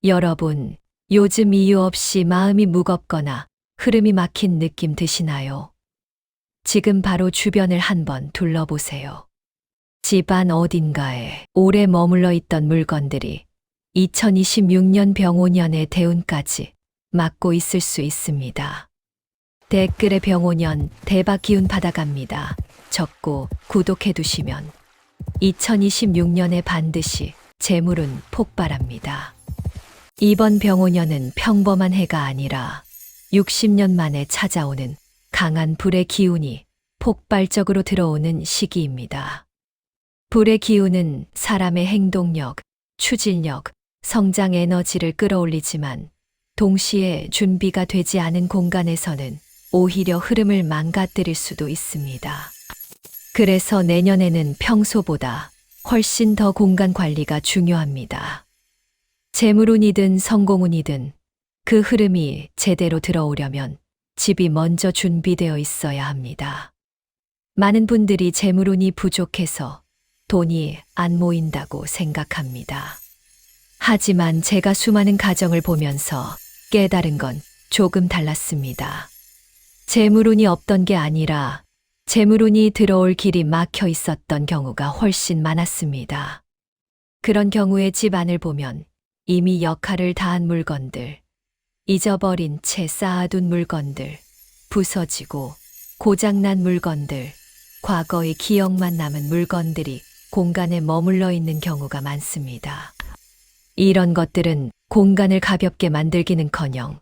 여러분, 요즘 이유 없이 마음이 무겁거나 흐름이 막힌 느낌 드시나요? 지금 바로 주변을 한번 둘러보세요. 집안 어딘가에 오래 머물러 있던 물건들이 2026년 병오년의 대운까지 막고 있을 수 있습니다. 댓글에 병오년 대박 기운 받아갑니다. 적고 구독해 두시면 2026년에 반드시 재물운 폭발합니다. 이번 병오년은 평범한 해가 아니라 60년 만에 찾아오는 강한 불의 기운이 폭발적으로 들어오는 시기입니다. 불의 기운은 사람의 행동력, 추진력, 성장 에너지를 끌어올리지만 동시에 준비가 되지 않은 공간에서는 오히려 흐름을 망가뜨릴 수도 있습니다. 그래서 내년에는 평소보다 훨씬 더 공간 관리가 중요합니다. 재물운이든 성공운이든 그 흐름이 제대로 들어오려면 집이 먼저 준비되어 있어야 합니다. 많은 분들이 재물운이 부족해서 돈이 안 모인다고 생각합니다. 하지만 제가 수많은 가정을 보면서 깨달은 건 조금 달랐습니다. 재물운이 없던 게 아니라 재물운이 들어올 길이 막혀 있었던 경우가 훨씬 많았습니다. 그런 경우에 집 안을 보면 이미 역할을 다한 물건들, 잊어버린 채 쌓아둔 물건들, 부서지고 고장난 물건들, 과거의 기억만 남은 물건들이 공간에 머물러 있는 경우가 많습니다. 이런 것들은 공간을 가볍게 만들기는커녕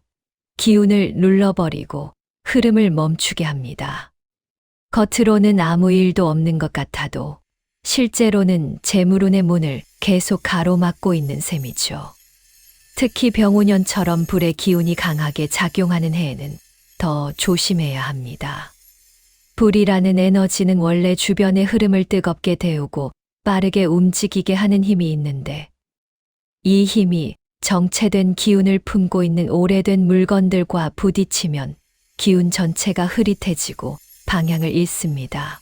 기운을 눌러버리고 흐름을 멈추게 합니다. 겉으로는 아무 일도 없는 것 같아도 실제로는 재물운의 문을 계속 가로막고 있는 셈이죠. 특히 병오년처럼 불의 기운이 강하게 작용하는 해에는 더 조심해야 합니다. 불이라는 에너지는 원래 주변의 흐름을 뜨겁게 데우고 빠르게 움직이게 하는 힘이 있는데 이 힘이 정체된 기운을 품고 있는 오래된 물건들과 부딪히면 기운 전체가 흐릿해지고 방향을 잃습니다.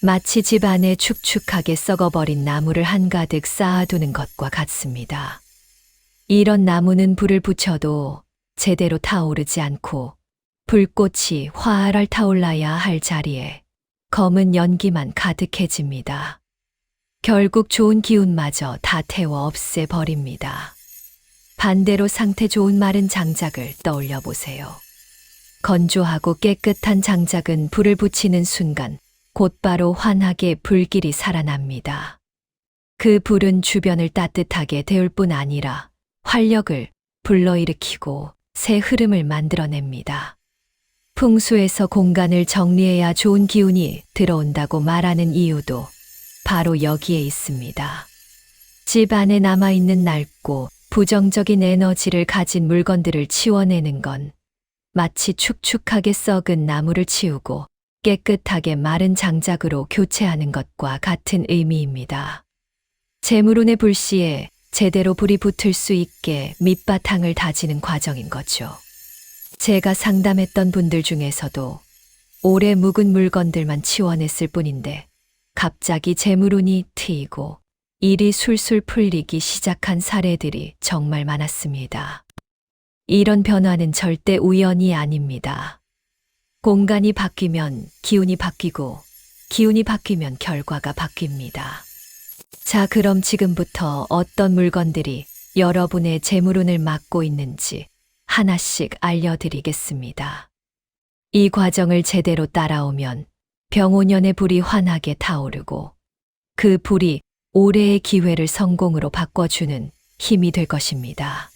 마치 집 안에 축축하게 썩어버린 나무를 한가득 쌓아두는 것과 같습니다. 이런 나무는 불을 붙여도 제대로 타오르지 않고 불꽃이 활활 타올라야 할 자리에 검은 연기만 가득해집니다. 결국 좋은 기운마저 다 태워 없애버립니다. 반대로 상태 좋은 마른 장작을 떠올려 보세요. 건조하고 깨끗한 장작은 불을 붙이는 순간 곧바로 환하게 불길이 살아납니다. 그 불은 주변을 따뜻하게 데울 뿐 아니라 활력을 불러일으키고 새 흐름을 만들어냅니다. 풍수에서 공간을 정리해야 좋은 기운이 들어온다고 말하는 이유도 바로 여기에 있습니다. 집 안에 남아있는 낡고 부정적인 에너지를 가진 물건들을 치워내는 건 마치 축축하게 썩은 나무를 치우고 깨끗하게 마른 장작으로 교체하는 것과 같은 의미입니다. 재물운의 불씨에 제대로 불이 붙을 수 있게 밑바탕을 다지는 과정인 거죠. 제가 상담했던 분들 중에서도 오래 묵은 물건들만 치워냈을 뿐인데 갑자기 재물운이 트이고 일이 술술 풀리기 시작한 사례들이 정말 많았습니다. 이런 변화는 절대 우연이 아닙니다. 공간이 바뀌면 기운이 바뀌고 기운이 바뀌면 결과가 바뀝니다. 자, 그럼 지금부터 어떤 물건들이 여러분의 재물운을 막고 있는지 하나씩 알려드리겠습니다. 이 과정을 제대로 따라오면 병오년의 불이 환하게 타오르고 그 불이 올해의 기회를 성공으로 바꿔주는 힘이 될 것입니다.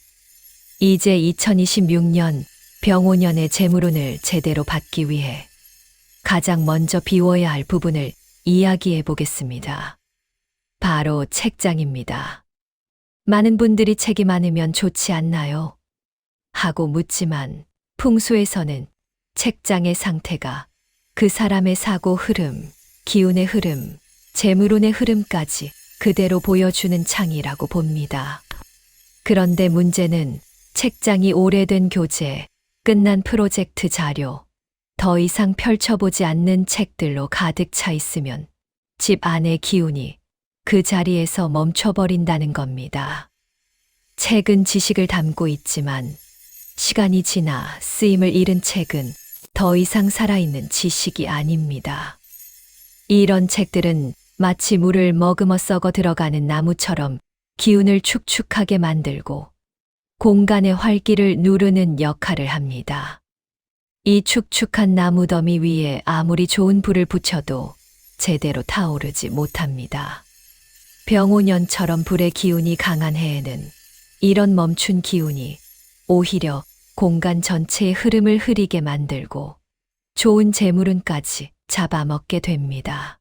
이제 2026년 병오년의 재물운을 제대로 받기 위해 가장 먼저 비워야 할 부분을 이야기해 보겠습니다. 바로 책장입니다. 많은 분들이 책이 많으면 좋지 않나요? 하고 묻지만 풍수에서는 책장의 상태가 그 사람의 사고 흐름, 기운의 흐름, 재물운의 흐름까지 그대로 보여주는 창이라고 봅니다. 그런데 문제는 책장이 오래된 교재, 끝난 프로젝트 자료, 더 이상 펼쳐보지 않는 책들로 가득 차 있으면 집 안의 기운이 그 자리에서 멈춰버린다는 겁니다. 책은 지식을 담고 있지만 시간이 지나 쓰임을 잃은 책은 더 이상 살아있는 지식이 아닙니다. 이런 책들은 마치 물을 머금어 썩어 들어가는 나무처럼 기운을 축축하게 만들고 공간의 활기를 누르는 역할을 합니다. 이 축축한 나무더미 위에 아무리 좋은 불을 붙여도 제대로 타오르지 못합니다. 병오년처럼 불의 기운이 강한 해에는 이런 멈춘 기운이 오히려 공간 전체의 흐름을 흐리게 만들고 좋은 재물운까지 잡아먹게 됩니다.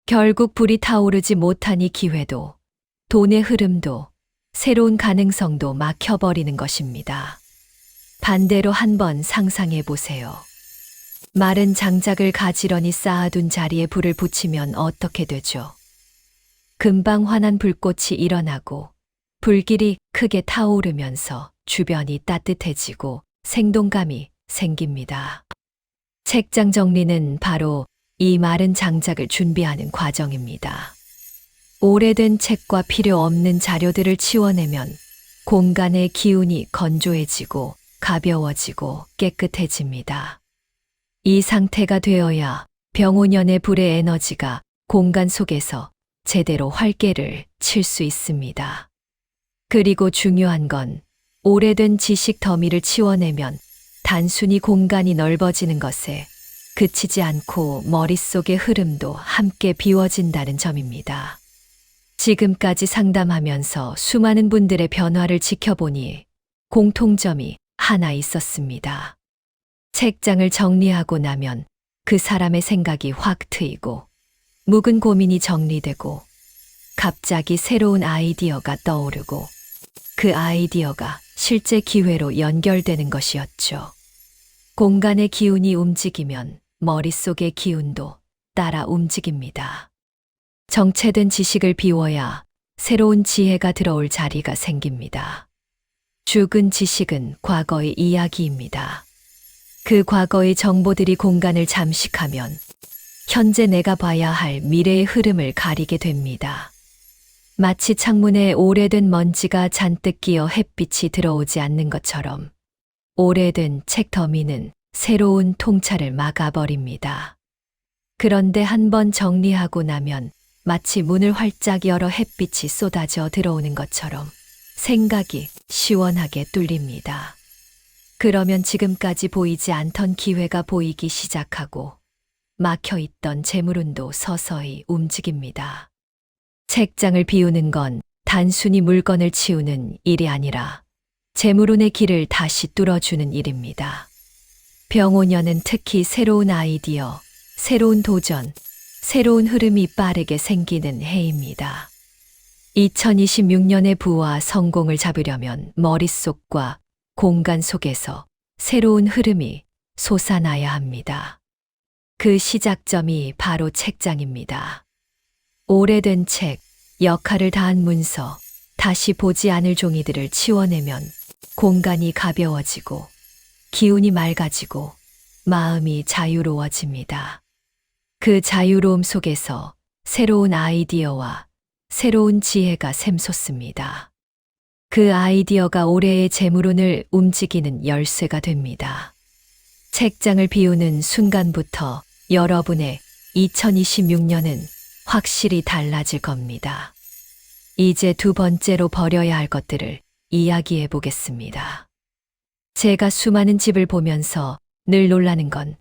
결국 불이 타오르지 못한 이 기회도 돈의 흐름도 새로운 가능성도 막혀버리는 것입니다. 반대로 한번 상상해 보세요. 마른 장작을 가지런히 쌓아둔 자리에 불을 붙이면 어떻게 되죠? 금방 환한 불꽃이 일어나고 불길이 크게 타오르면서 주변이 따뜻해지고 생동감이 생깁니다. 책장 정리는 바로 이 마른 장작을 준비하는 과정입니다. 오래된 책과 필요 없는 자료들을 치워내면 공간의 기운이 건조해지고 가벼워지고 깨끗해집니다. 이 상태가 되어야 병오년의 불의 에너지가 공간 속에서 제대로 활개를 칠 수 있습니다. 그리고 중요한 건 오래된 지식 더미를 치워내면 단순히 공간이 넓어지는 것에 그치지 않고 머릿속의 흐름도 함께 비워진다는 점입니다. 지금까지 상담하면서 수많은 분들의 변화를 지켜보니 공통점이 하나 있었습니다. 책장을 정리하고 나면 그 사람의 생각이 확 트이고 묵은 고민이 정리되고 갑자기 새로운 아이디어가 떠오르고 그 아이디어가 실제 기회로 연결되는 것이었죠. 공간의 기운이 움직이면 머릿속의 기운도 따라 움직입니다. 정체된 지식을 비워야 새로운 지혜가 들어올 자리가 생깁니다. 죽은 지식은 과거의 이야기입니다. 그 과거의 정보들이 공간을 잠식하면 현재 내가 봐야 할 미래의 흐름을 가리게 됩니다. 마치 창문에 오래된 먼지가 잔뜩 끼어 햇빛이 들어오지 않는 것처럼 오래된 책 더미는 새로운 통찰을 막아버립니다. 그런데 한번 정리하고 나면 마치 문을 활짝 열어 햇빛이 쏟아져 들어오는 것처럼 생각이 시원하게 뚫립니다. 그러면 지금까지 보이지 않던 기회가 보이기 시작하고 막혀있던 재물운도 서서히 움직입니다. 책장을 비우는 건 단순히 물건을 치우는 일이 아니라 재물운의 길을 다시 뚫어주는 일입니다. 병오년은 특히 새로운 아이디어, 새로운 도전, 새로운 흐름이 빠르게 생기는 해입니다. 2026년의 부와 성공을 잡으려면 머릿속과 공간 속에서 새로운 흐름이 솟아나야 합니다. 그 시작점이 바로 책장입니다. 오래된 책, 역할을 다한 문서, 다시 보지 않을 종이들을 치워내면 공간이 가벼워지고 기운이 맑아지고 마음이 자유로워집니다. 그 자유로움 속에서 새로운 아이디어와 새로운 지혜가 샘솟습니다. 그 아이디어가 올해의 재물운을 움직이는 열쇠가 됩니다. 책장을 비우는 순간부터 여러분의 2026년은 확실히 달라질 겁니다. 이제 두 번째로 버려야 할 것들을 이야기해 보겠습니다. 제가 수많은 집을 보면서 늘 놀라는 건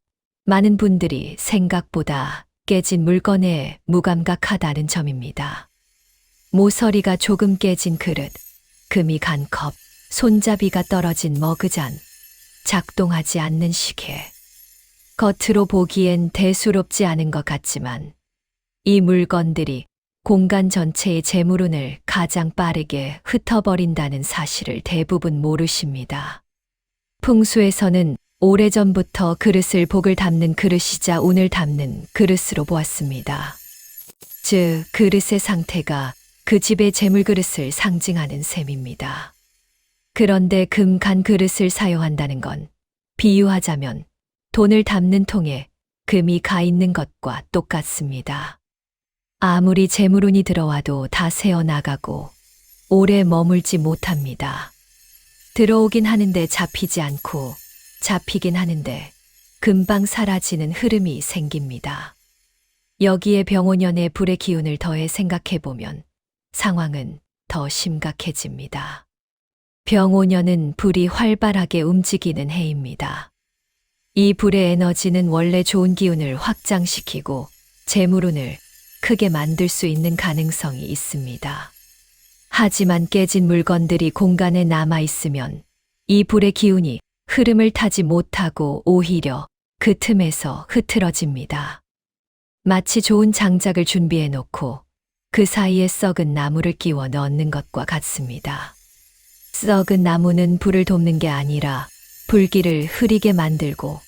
많은 분들이 생각보다 깨진 물건에 무감각하다는 점입니다. 모서리가 조금 깨진 그릇, 금이 간 컵, 손잡이가 떨어진 머그잔, 작동하지 않는 시계. 겉으로 보기엔 대수롭지 않은 것 같지만 이 물건들이 공간 전체의 재물운을 가장 빠르게 흩어버린다는 사실을 대부분 모르십니다. 풍수에서는 오래전부터 그릇을 복을 담는 그릇이자 운을 담는 그릇으로 보았습니다. 즉, 그릇의 상태가 그 집의 재물 그릇을 상징하는 셈입니다. 그런데 금 간 그릇을 사용한다는 건 비유하자면 돈을 담는 통에 금이 가 있는 것과 똑같습니다. 아무리 재물운이 들어와도 다 새어나가고 오래 머물지 못합니다. 들어오긴 하는데 잡히지 않고 잡히긴 하는데 금방 사라지는 흐름이 생깁니다. 여기에 병오년의 불의 기운을 더해 생각해보면 상황은 더 심각해집니다. 병오년은 불이 활발하게 움직이는 해입니다. 이 불의 에너지는 원래 좋은 기운을 확장시키고 재물운을 크게 만들 수 있는 가능성이 있습니다. 하지만 깨진 물건들이 공간에 남아 있으면 이 불의 기운이 흐름을 타지 못하고 오히려 그 틈에서 흐트러집니다. 마치 좋은 장작을 준비해 놓고 그 사이에 썩은 나무를 끼워 넣는 것과 같습니다. 썩은 나무는 불을 돕는 게 아니라 불길을 흐리게 만들고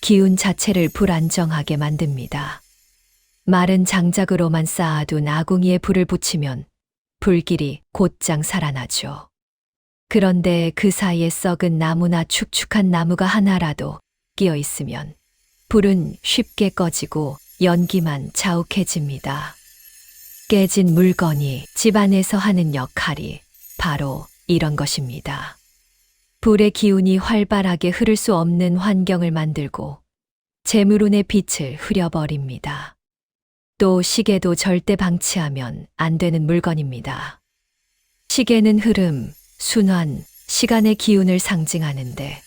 기운 자체를 불안정하게 만듭니다. 마른 장작으로만 쌓아둔 아궁이에 불을 붙이면 불길이 곧장 살아나죠. 그런데 그 사이에 썩은 나무나 축축한 나무가 하나라도 끼어 있으면 불은 쉽게 꺼지고 연기만 자욱해집니다. 깨진 물건이 집안에서 하는 역할이 바로 이런 것입니다. 불의 기운이 활발하게 흐를 수 없는 환경을 만들고 재물운의 빛을 흐려버립니다. 또 시계도 절대 방치하면 안 되는 물건입니다. 시계는 흐름, 순환, 시간의 기운을 상징하는데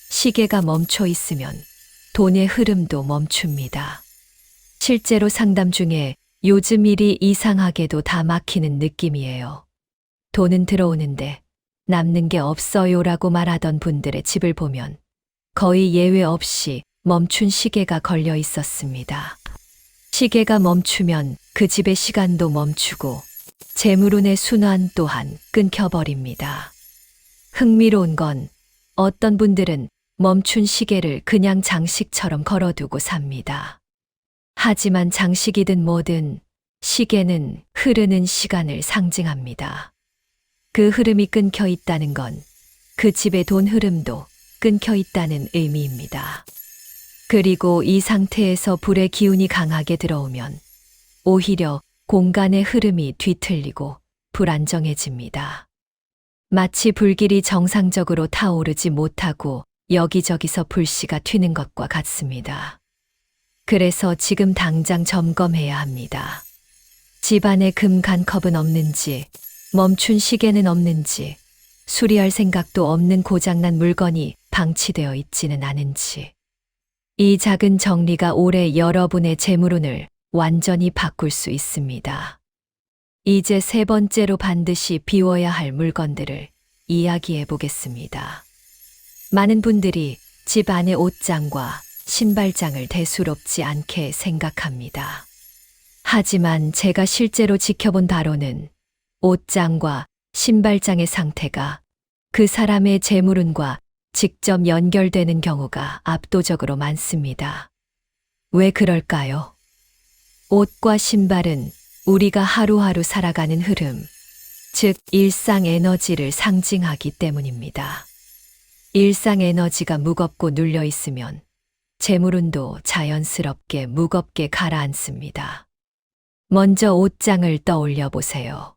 시계가 멈춰 있으면 돈의 흐름도 멈춥니다. 실제로 상담 중에 요즘 일이 이상하게도 다 막히는 느낌이에요. 돈은 들어오는데 남는 게 없어요라고 말하던 분들의 집을 보면 거의 예외 없이 멈춘 시계가 걸려 있었습니다. 시계가 멈추면 그 집의 시간도 멈추고 재물운의 순환 또한 끊겨버립니다. 흥미로운 건 어떤 분들은 멈춘 시계를 그냥 장식처럼 걸어두고 삽니다. 하지만 장식이든 뭐든 시계는 흐르는 시간을 상징합니다. 그 흐름이 끊겨 있다는 건 그 집의 돈 흐름도 끊겨 있다는 의미입니다. 그리고 이 상태에서 불의 기운이 강하게 들어오면 오히려 공간의 흐름이 뒤틀리고 불안정해집니다. 마치 불길이 정상적으로 타오르지 못하고 여기저기서 불씨가 튀는 것과 같습니다. 그래서 지금 당장 점검해야 합니다. 집안에 금 간컵은 없는지, 멈춘 시계는 없는지, 수리할 생각도 없는 고장난 물건이 방치되어 있지는 않은지. 이 작은 정리가 올해 여러분의 재물운을 완전히 바꿀 수 있습니다. 이제 세 번째로 반드시 비워야 할 물건들을 이야기해 보겠습니다. 많은 분들이 집 안의 옷장과 신발장을 대수롭지 않게 생각합니다. 하지만 제가 실제로 지켜본 바로는 옷장과 신발장의 상태가 그 사람의 재물운과 직접 연결되는 경우가 압도적으로 많습니다. 왜 그럴까요? 옷과 신발은 우리가 하루하루 살아가는 흐름, 즉 일상 에너지를 상징하기 때문입니다. 일상 에너지가 무겁고 눌려 있으면 재물운도 자연스럽게 무겁게 가라앉습니다. 먼저 옷장을 떠올려 보세요.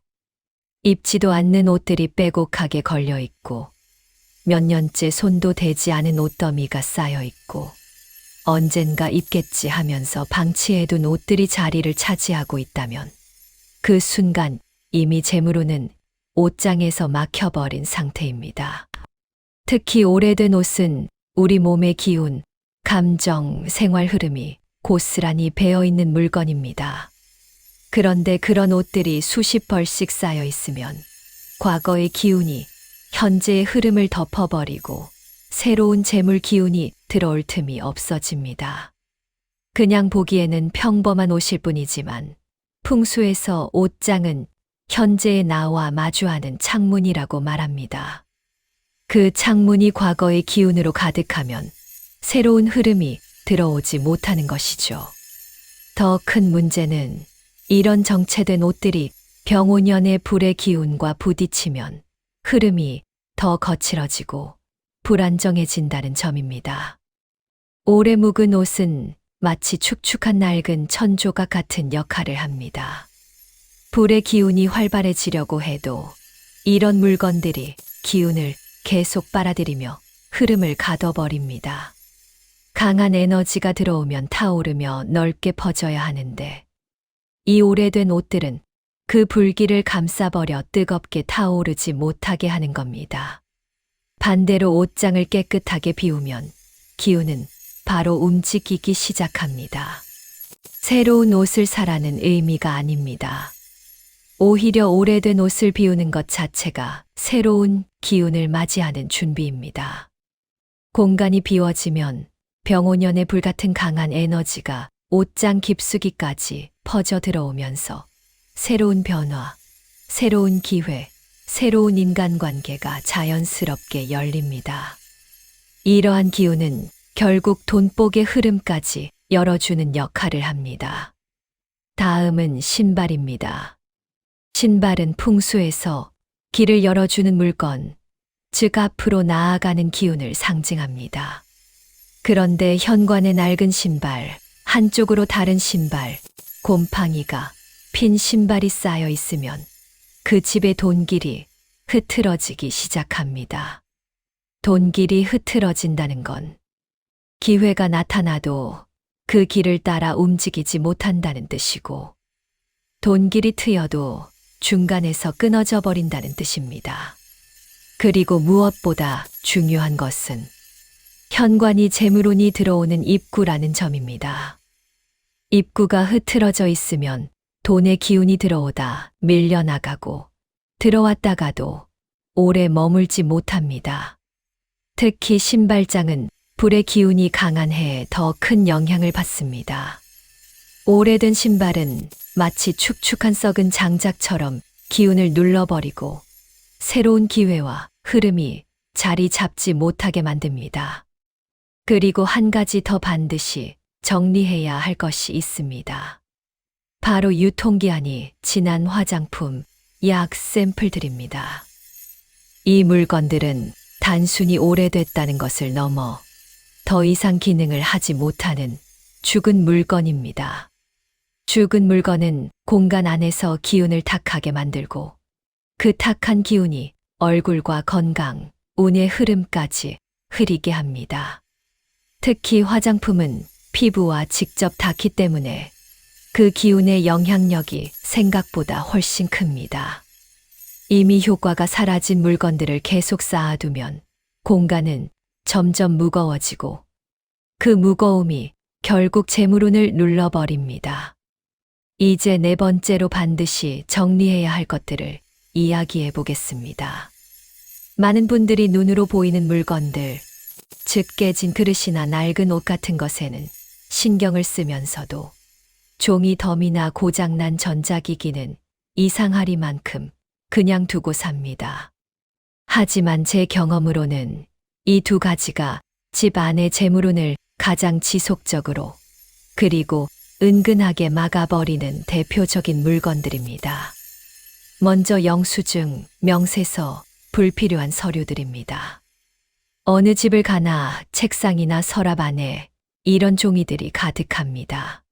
입지도 않는 옷들이 빼곡하게 걸려 있고 몇 년째 손도 대지 않은 옷더미가 쌓여 있고 언젠가 입겠지 하면서 방치해둔 옷들이 자리를 차지하고 있다면 그 순간 이미 재물운은 옷장에서 막혀버린 상태입니다. 특히 오래된 옷은 우리 몸의 기운, 감정, 생활 흐름이 고스란히 배어있는 물건입니다. 그런데 그런 옷들이 수십 벌씩 쌓여 있으면 과거의 기운이 현재의 흐름을 덮어버리고 새로운 재물 기운이 들어올 틈이 없어집니다. 그냥 보기에는 평범한 옷일 뿐이지만 풍수에서 옷장은 현재의 나와 마주하는 창문이라고 말합니다. 그 창문이 과거의 기운으로 가득하면 새로운 흐름이 들어오지 못하는 것이죠. 더 큰 문제는 이런 정체된 옷들이 병오년의 불의 기운과 부딪히면 흐름이 더 거칠어지고 불안정해진다는 점입니다. 오래 묵은 옷은 마치 축축한 낡은 천조각 같은 역할을 합니다. 불의 기운이 활발해지려고 해도 이런 물건들이 기운을 계속 빨아들이며 흐름을 가둬버립니다. 강한 에너지가 들어오면 타오르며 넓게 퍼져야 하는데 이 오래된 옷들은 그 불길을 감싸버려 뜨겁게 타오르지 못하게 하는 겁니다. 반대로 옷장을 깨끗하게 비우면 기운은 바로 움직이기 시작합니다. 새로운 옷을 사라는 의미가 아닙니다. 오히려 오래된 옷을 비우는 것 자체가 새로운 기운을 맞이하는 준비입니다. 공간이 비워지면 병오년의 불같은 강한 에너지가 옷장 깊숙이까지 퍼져 들어오면서 새로운 변화, 새로운 기회, 새로운 인간관계가 자연스럽게 열립니다. 이러한 기운은 결국 돈복의 흐름까지 열어주는 역할을 합니다. 다음은 신발입니다. 신발은 풍수에서 길을 열어주는 물건, 즉 앞으로 나아가는 기운을 상징합니다. 그런데 현관의 낡은 신발, 한쪽으로 다른 신발, 곰팡이가 핀 신발이 쌓여 있으면 그 집의 돈길이 흐트러지기 시작합니다. 돈길이 흐트러진다는 건 기회가 나타나도 그 길을 따라 움직이지 못한다는 뜻이고 돈길이 트여도 중간에서 끊어져 버린다는 뜻입니다. 그리고 무엇보다 중요한 것은 현관이 재물운이 들어오는 입구라는 점입니다. 입구가 흐트러져 있으면 돈의 기운이 들어오다 밀려나가고 들어왔다가도 오래 머물지 못합니다. 특히 신발장은 불의 기운이 강한 해에 더 큰 영향을 받습니다. 오래된 신발은 마치 축축한 썩은 장작처럼 기운을 눌러버리고 새로운 기회와 흐름이 자리 잡지 못하게 만듭니다. 그리고 한 가지 더 반드시 정리해야 할 것이 있습니다. 바로 유통기한이 지난 화장품, 약 샘플들입니다. 이 물건들은 단순히 오래됐다는 것을 넘어 더 이상 기능을 하지 못하는 죽은 물건입니다. 죽은 물건은 공간 안에서 기운을 탁하게 만들고 그 탁한 기운이 얼굴과 건강, 운의 흐름까지 흐리게 합니다. 특히 화장품은 피부와 직접 닿기 때문에 그 기운의 영향력이 생각보다 훨씬 큽니다. 이미 효과가 사라진 물건들을 계속 쌓아두면 공간은 점점 무거워지고 그 무거움이 결국 재물운을 눌러버립니다. 이제 네 번째로 반드시 정리해야 할 것들을 이야기해 보겠습니다. 많은 분들이 눈으로 보이는 물건들, 즉 깨진 그릇이나 낡은 옷 같은 것에는 신경을 쓰면서도 종이 덤이나 고장난 전자기기는 이상하리만큼 그냥 두고 삽니다. 하지만 제 경험으로는 이 두 가지가 집 안의 재물운을 가장 지속적으로 그리고 은근하게 막아버리는 대표적인 물건들입니다. 먼저 영수증, 명세서, 불필요한 서류들입니다. 어느 집을 가나 책상이나 서랍 안에 이런 종이들이 가득합니다.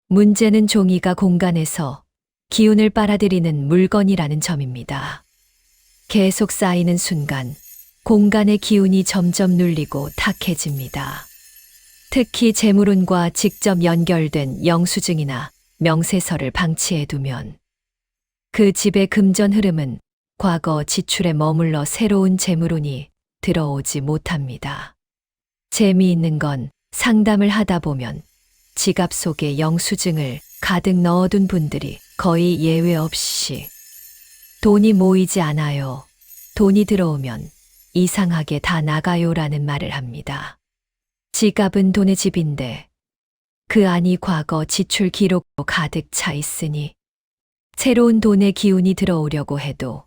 문제는 종이가 공간에서 기운을 빨아들이는 물건이라는 점입니다. 계속 쌓이는 순간 공간의 기운이 점점 눌리고 탁해집니다. 특히 재물운과 직접 연결된 영수증이나 명세서를 방치해두면 그 집의 금전 흐름은 과거 지출에 머물러 새로운 재물운이 들어오지 못합니다. 재미있는 건 상담을 하다 보면 지갑 속에 영수증을 가득 넣어둔 분들이 거의 예외 없이 돈이 모이지 않아요. 돈이 들어오면 이상하게 다 나가요라는 말을 합니다. 지갑은 돈의 집인데 그 안이 과거 지출 기록으로 가득 차 있으니 새로운 돈의 기운이 들어오려고 해도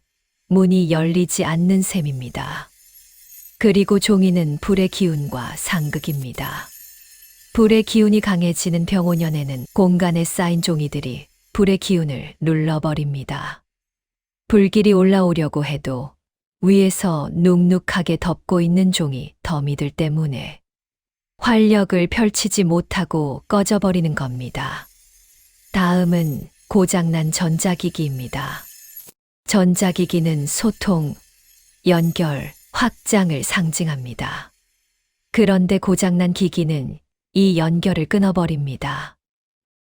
문이 열리지 않는 셈입니다. 그리고 종이는 불의 기운과 상극입니다. 불의 기운이 강해지는 병오년에는 공간에 쌓인 종이들이 불의 기운을 눌러버립니다. 불길이 올라오려고 해도 위에서 눅눅하게 덮고 있는 종이 덤이들 때문에 활력을 펼치지 못하고 꺼져버리는 겁니다. 다음은 고장난 전자기기입니다. 전자기기는 소통, 연결, 확장을 상징합니다. 그런데 고장난 기기는 이 연결을 끊어버립니다.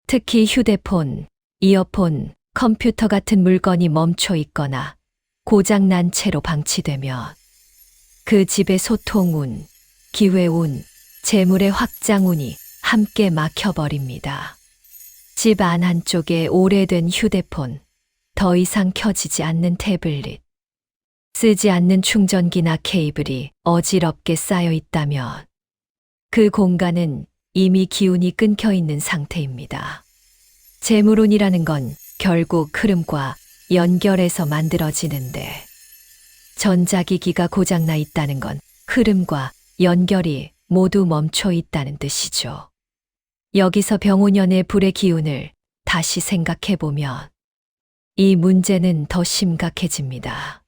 특히 휴대폰, 이어폰, 컴퓨터 같은 물건이 멈춰 있거나 고장난 채로 방치되면 그 집의 소통운, 기회운, 재물의 확장운이 함께 막혀버립니다. 집 안 한쪽에 오래된 휴대폰, 더 이상 켜지지 않는 태블릿, 쓰지 않는 충전기나 케이블이 어지럽게 쌓여 있다면 그 공간은 이미 기운이 끊겨 있는 상태입니다. 재물운이라는 건 결국 흐름과 연결해서 만들어지는데 전자기기가 고장나 있다는 건 흐름과 연결이 모두 멈춰 있다는 뜻이죠. 여기서 병오년의 불의 기운을 다시 생각해 보면 이 문제는 더 심각해집니다.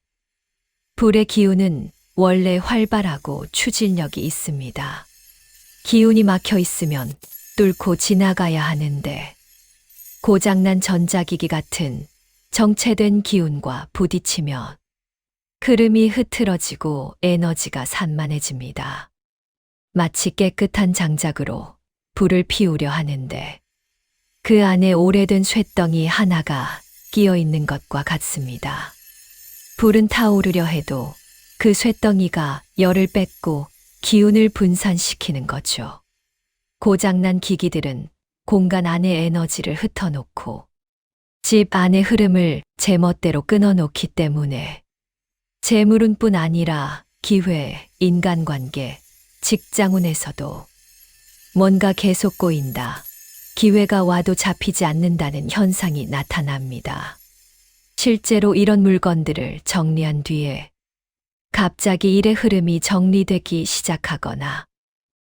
불의 기운은 원래 활발하고 추진력이 있습니다. 기운이 막혀 있으면 뚫고 지나가야 하는데 고장난 전자기기 같은 정체된 기운과 부딪히면 흐름이 흐트러지고 에너지가 산만해집니다. 마치 깨끗한 장작으로 불을 피우려 하는데 그 안에 오래된 쇳덩이 하나가 끼어 있는 것과 같습니다. 불은 타오르려 해도 그 쇳덩이가 열을 뺏고 기운을 분산시키는 거죠. 고장난 기기들은 공간 안의 에너지를 흩어놓고 집 안의 흐름을 제멋대로 끊어놓기 때문에 재물운뿐 아니라 기회, 인간관계, 직장운에서도 뭔가 계속 꼬인다, 기회가 와도 잡히지 않는다는 현상이 나타납니다. 실제로 이런 물건들을 정리한 뒤에 갑자기 일의 흐름이 정리되기 시작하거나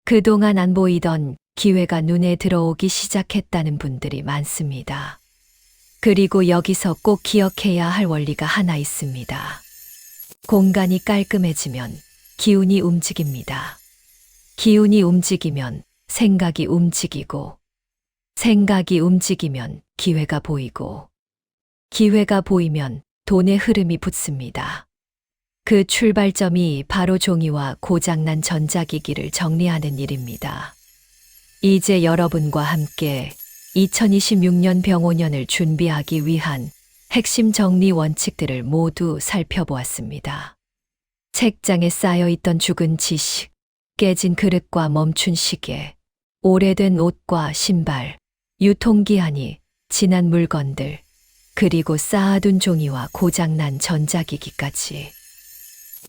그동안 안 보이던 기회가 눈에 들어오기 시작했다는 분들이 많습니다. 그리고 여기서 꼭 기억해야 할 원리가 하나 있습니다. 공간이 깔끔해지면 기운이 움직입니다. 기운이 움직이면 생각이 움직이고, 생각이 움직이면 기회가 보이고, 기회가 보이면 돈의 흐름이 붙습니다. 그 출발점이 바로 종이와 고장난 전자기기를 정리하는 일입니다. 이제 여러분과 함께 2026년 병오년을 준비하기 위한 핵심 정리 원칙들을 모두 살펴보았습니다. 책장에 쌓여있던 죽은 지식, 깨진 그릇과 멈춘 시계, 오래된 옷과 신발, 유통기한이 지난 물건들, 그리고 쌓아둔 종이와 고장난 전자기기까지.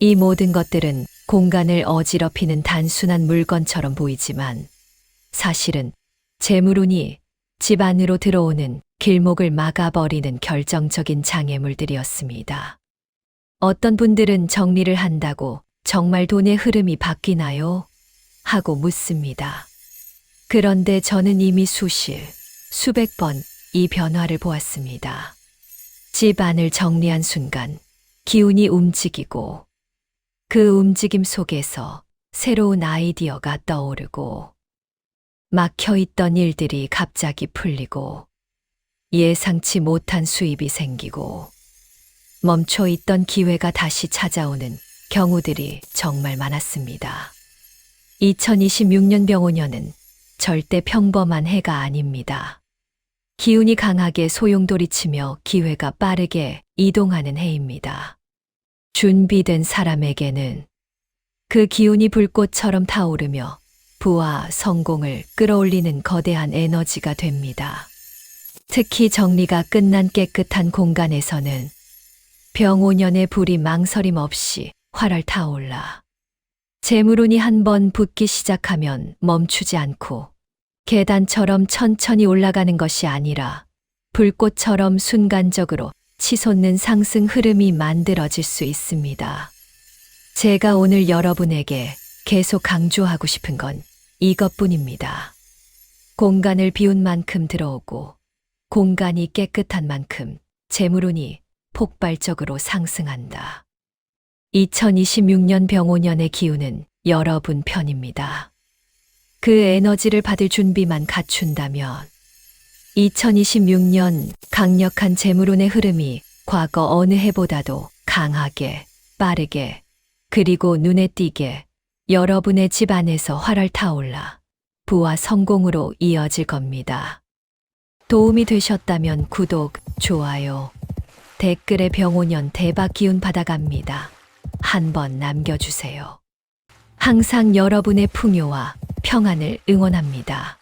이 모든 것들은 공간을 어지럽히는 단순한 물건처럼 보이지만 사실은 재물운이 집 안으로 들어오는 길목을 막아버리는 결정적인 장애물들이었습니다. 어떤 분들은 정리를 한다고 정말 돈의 흐름이 바뀌나요? 하고 묻습니다. 그런데 저는 이미 수백 번 이 변화를 보았습니다. 집 안을 정리한 순간 기운이 움직이고 그 움직임 속에서 새로운 아이디어가 떠오르고 막혀있던 일들이 갑자기 풀리고 예상치 못한 수입이 생기고 멈춰있던 기회가 다시 찾아오는 경우들이 정말 많았습니다. 2026년 병오년은 절대 평범한 해가 아닙니다. 기운이 강하게 소용돌이치며 기회가 빠르게 이동하는 해입니다. 준비된 사람에게는 그 기운이 불꽃처럼 타오르며 부와 성공을 끌어올리는 거대한 에너지가 됩니다. 특히 정리가 끝난 깨끗한 공간에서는 병오년의 불이 망설임 없이 활활 타올라 재물운이 한번 붙기 시작하면 멈추지 않고 계단처럼 천천히 올라가는 것이 아니라 불꽃처럼 순간적으로 치솟는 상승 흐름이 만들어질 수 있습니다. 제가 오늘 여러분에게 계속 강조하고 싶은 건 이것뿐입니다. 공간을 비운 만큼 들어오고 공간이 깨끗한 만큼 재물운이 폭발적으로 상승한다. 2026년 병오년의 기운은 여러분 편입니다. 그 에너지를 받을 준비만 갖춘다면 2026년 강력한 재물운의 흐름이 과거 어느 해보다도 강하게, 빠르게, 그리고 눈에 띄게 여러분의 집안에서 활활 타올라 부와 성공으로 이어질 겁니다. 도움이 되셨다면 구독, 좋아요, 댓글에 병오년 대박 기운 받아갑니다. 한번 남겨주세요. 항상 여러분의 풍요와 평안을 응원합니다.